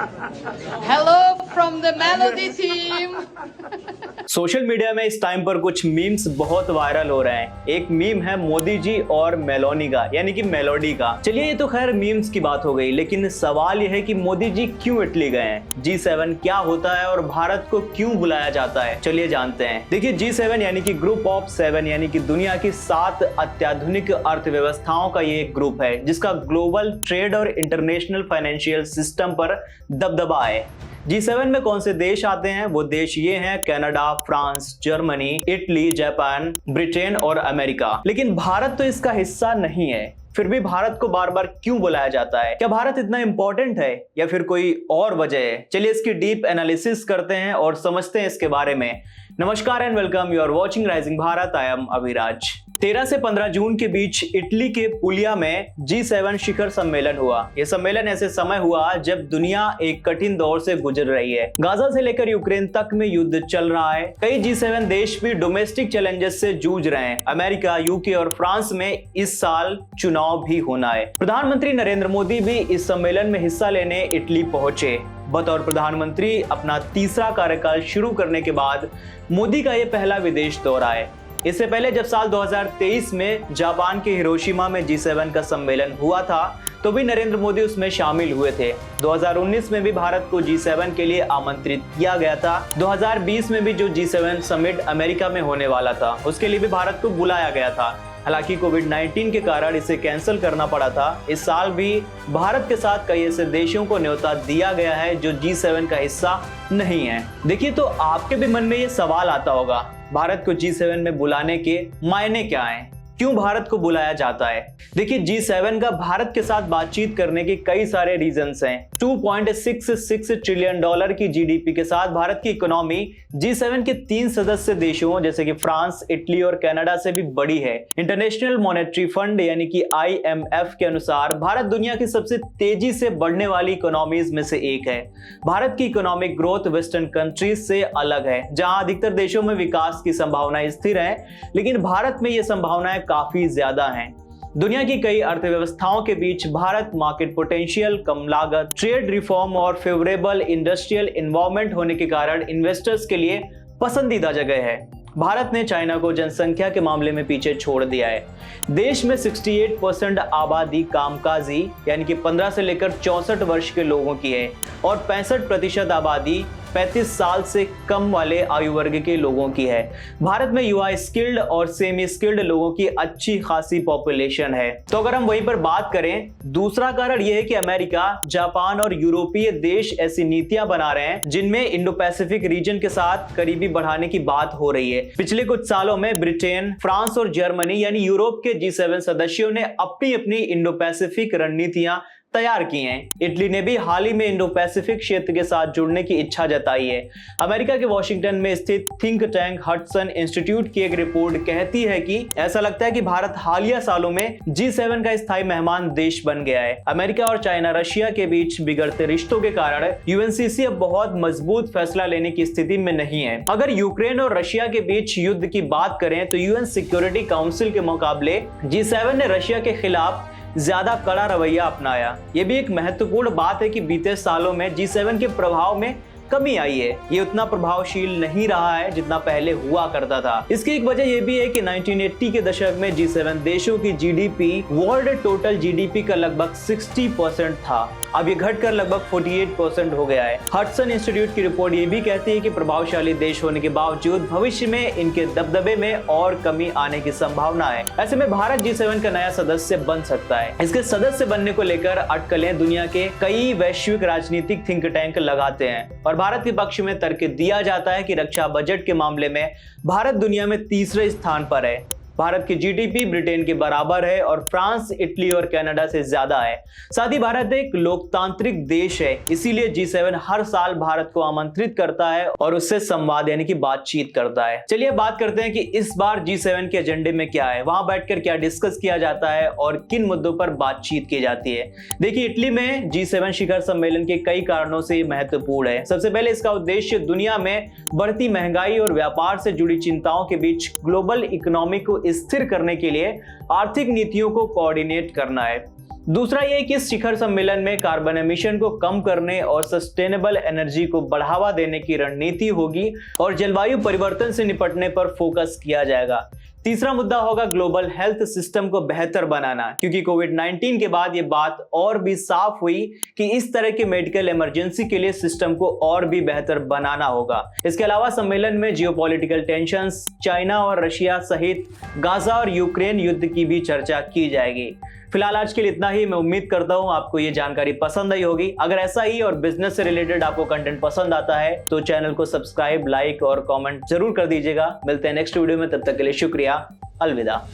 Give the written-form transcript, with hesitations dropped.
Hello from the Melody team. Social media में इस time पर कुछ मीम्स बहुत वायरल हो रहे हैं। एक मीम है मोदी जी और मेलोनी का, यानी कि मेलोडी का। चलिए ये तो खैर मीम्स की बात हो गई, लेकिन सवाल यह है कि मोदी जी क्यों इटली गए हैं, G7 क्या होता है और भारत को क्यों बुलाया जाता है, चलिए जानते हैं। देखिए G7 यानी कि ग्रुप ऑफ 7 यानी कि दुनिया की 7 अत्याधुनिक अर्थव्यवस्थाओं का ये एक ग्रुप है जिसका ग्लोबल ट्रेड और इंटरनेशनल फाइनेंशियल सिस्टम पर दबदबा है। G7 में कौन से देश आते हैं? वो देश ये हैं Canada, France, Germany, Italy, Japan, Britain और अमेरिका। लेकिन भारत तो इसका हिस्सा नहीं है। फिर भी भारत को बार बार क्यों बुलाया जाता है? क्या भारत इतना इंपॉर्टेंट है या फिर कोई और वजह है? चलिए इसकी डीप एनालिसिस करते हैं और समझते हैं इसके बारे में। नमस्कार and welcome, you are watching rising Bharat. I am Abhiraj. 13 से 15 जून के बीच इटली के पुलिया में G7 शिखर सम्मेलन हुआ। यह सम्मेलन ऐसे समय हुआ जब दुनिया एक कठिन दौर से गुजर रही है। गाजा से लेकर यूक्रेन तक में युद्ध चल रहा है। कई G7 देश भी डोमेस्टिक चैलेंजेस से जूझ रहे हैं। अमेरिका, यूके और फ्रांस में इस साल चुनाव भी होना है। प्रधानमंत्री नरेंद्र मोदी भी इस सम्मेलन में हिस्सा लेने इटली पहुंचे। बतौर प्रधानमंत्री अपना तीसरा कार्यकाल शुरू करने के बाद मोदी का यह पहला विदेश दौरा है। इससे पहले जब साल 2023 में जापान के हिरोशिमा में G7 का सम्मेलन हुआ था तो भी नरेंद्र मोदी उसमें शामिल हुए थे। 2019 में भी भारत को G7 के लिए आमंत्रित किया गया था। 2020 में भी जो G7 समिट अमेरिका में होने वाला था उसके लिए भी भारत को बुलाया गया था। हालांकि कोविड-19 के कारण इसे कैंसिल करना पड़ा था। इस साल भी भारत के साथ कई ऐसे देशों को न्योता दिया गया है जो G7 का हिस्सा नहीं है। देखिए तो आपके भी मन में ये सवाल आता होगा, भारत को G7 में बुलाने के मायने क्या हैं? क्यों भारत को बुलाया जाता है? देखिए G7 का भारत के साथ बातचीत करने के कई सारे रीजंस हैं। 2.66 ट्रिलियन डॉलर की जीडीपी के साथ भारत की इकोनॉमी G7 के 3 सदस्य देशों जैसे कि फ्रांस, इटली और कनाडा से भी बड़ी है। इंटरनेशनल मॉनेटरी फंड यानी कि IMF के अनुसार भारत दुनिया की सबसे तेजी से बढ़ने वाली इकोनॉमीज में से एक है। भारत की इकोनॉमिक ग्रोथ वेस्टर्न कंट्रीज से अलग है, जहां अधिकतर देशों में विकास की संभावनाएं स्थिर हैं, लेकिन भारत में ये संभावनाएं काफी ज्यादा हैं। दुनिया की कई अर्थव्यवस्थाओं के बीच भारत मार्केट पोटेंशियल, कम लागत, ट्रेड रिफॉर्म और फेवरेबल इंडस्ट्रियल एनवायरनमेंट होने के कारण इन्वेस्टर्स के लिए पसंदीदा जगह है। भारत ने चाइना को जनसंख्या के मामले में पीछे छोड़ दिया है। देश में 68% आबादी कामकाजी यानी कि 15 से लेकर 64 वर्ष के लोगों की है और 65% आबादी 35 साल से कम वाले आयु वर्ग के लोगों की है। भारत में युवा स्किल्ड और सेमी स्किल्ड लोगों की अच्छी खासी पॉपुलेशन है। तो अगर हम वहीं पर बात करें, दूसरा कारण यह है कि अमेरिका, जापान और यूरोपीय देश ऐसी नीतियां बना रहे हैं जिनमें इंडो पैसिफिक रीजन के साथ करीबी बढ़ाने की बात हो रही है। पिछले कुछ सालों में ब्रिटेन, फ्रांस और जर्मनी यानी यूरोप के G7 सदस्यों ने अपनी अपनी इंडो पैसिफिक रणनीतियां तैयार की हैं। इटली ने भी हाल ही में इंडो पैसिफिक क्षेत्र के साथ जुड़ने की इच्छा जताई है। अमेरिका के वॉशिंगटन में स्थित थिंक टैंक हडसन इंस्टीट्यूट की एक रिपोर्ट कहती है कि ऐसा लगता है कि भारत हालिया सालों में G7 का स्थायी मेहमान देश बन गया है। अमेरिका और चाइना, रशिया के बीच बिगड़ते रिश्तों के कारण UNCC अब बहुत मजबूत फैसला लेने की स्थिति में नहीं है। अगर यूक्रेन और रशिया के बीच युद्ध की बात करें तो UN सिक्योरिटी काउंसिल के मुकाबले G7 ने रशिया के खिलाफ ज्यादा कड़ा रवैया अपनाया। यह भी एक महत्वपूर्ण बात है कि बीते सालों में G7 के प्रभाव में कमी आई है। ये उतना प्रभावशील नहीं रहा है जितना पहले हुआ करता था। इसकी एक वजह यह भी है कि 1980 के दशक में G7 देशों की जीडीपी वर्ल्ड टोटल जीडीपी का लगभग 60% था। अब ये घटकर लगभग 48% हो गया है। हडसन इंस्टीट्यूट की रिपोर्ट ये भी कहती है कि प्रभावशाली देश होने के बावजूद भविष्य में इनके दबदबे में और कमी आने की संभावना है। ऐसे में भारत G7 का नया सदस्य बन सकता है। इसके सदस्य बनने को लेकर अटकलें दुनिया के कई वैश्विक राजनीतिक थिंक टैंक लगाते हैं और भारत के पक्ष में तर्क दिया जाता है कि रक्षा बजट के मामले में भारत दुनिया में तीसरे स्थान पर है। भारत की जीडीपी ब्रिटेन के बराबर है और फ्रांस, इटली और कनाडा से ज्यादा है। साथ ही भारत एक लोकतांत्रिक देश है, इसीलिए G7 हर साल भारत को आमंत्रित करता है और उससे संवाद यानी कि बातचीत करता है। चलिए बात करते हैं कि इस बार G7 के एजेंडे में क्या है, वहां बैठकर क्या डिस्कस किया जाता है और किन मुद्दों पर बातचीत की जाती है। देखिए इटली में G7 शिखर सम्मेलन के कई कारणों से महत्वपूर्ण है। सबसे पहले इसका उद्देश्य दुनिया में बढ़ती महंगाई और व्यापार से जुड़ी चिंताओं के बीच ग्लोबल इकोनॉमी को स्थिर करने के लिए आर्थिक नीतियों को कोऑर्डिनेट करना है। दूसरा ये कि इस शिखर सम्मेलन में कार्बन एमिशन को कम करने और सस्टेनेबल एनर्जी को बढ़ावा देने की रणनीति होगी और जलवायु परिवर्तन से निपटने पर फोकस किया जाएगा। तीसरा मुद्दा होगा ग्लोबल हेल्थ सिस्टम को बेहतर बनाना, क्योंकि कोविड-19 के बाद ये बात और भी साफ हुई कि इस तरह के मेडिकल इमरजेंसी के लिए सिस्टम को और भी बेहतर बनाना होगा। इसके अलावा सम्मेलन में जियोपॉलिटिकल टेंशंस, चाइना और रशिया सहित गाजा और यूक्रेन युद्ध की भी चर्चा की जाएगी। फिलहाल आज के लिए इतना ही। मैं उम्मीद करता हूं आपको ये जानकारी पसंद आई होगी। अगर ऐसा ही और बिजनेस से रिलेटेड आपको कंटेंट पसंद आता है तो चैनल को सब्सक्राइब, लाइक और कमेंट जरूर कर दीजिएगा। मिलते हैं नेक्स्ट वीडियो में, तब तक के लिए शुक्रिया, अलविदा।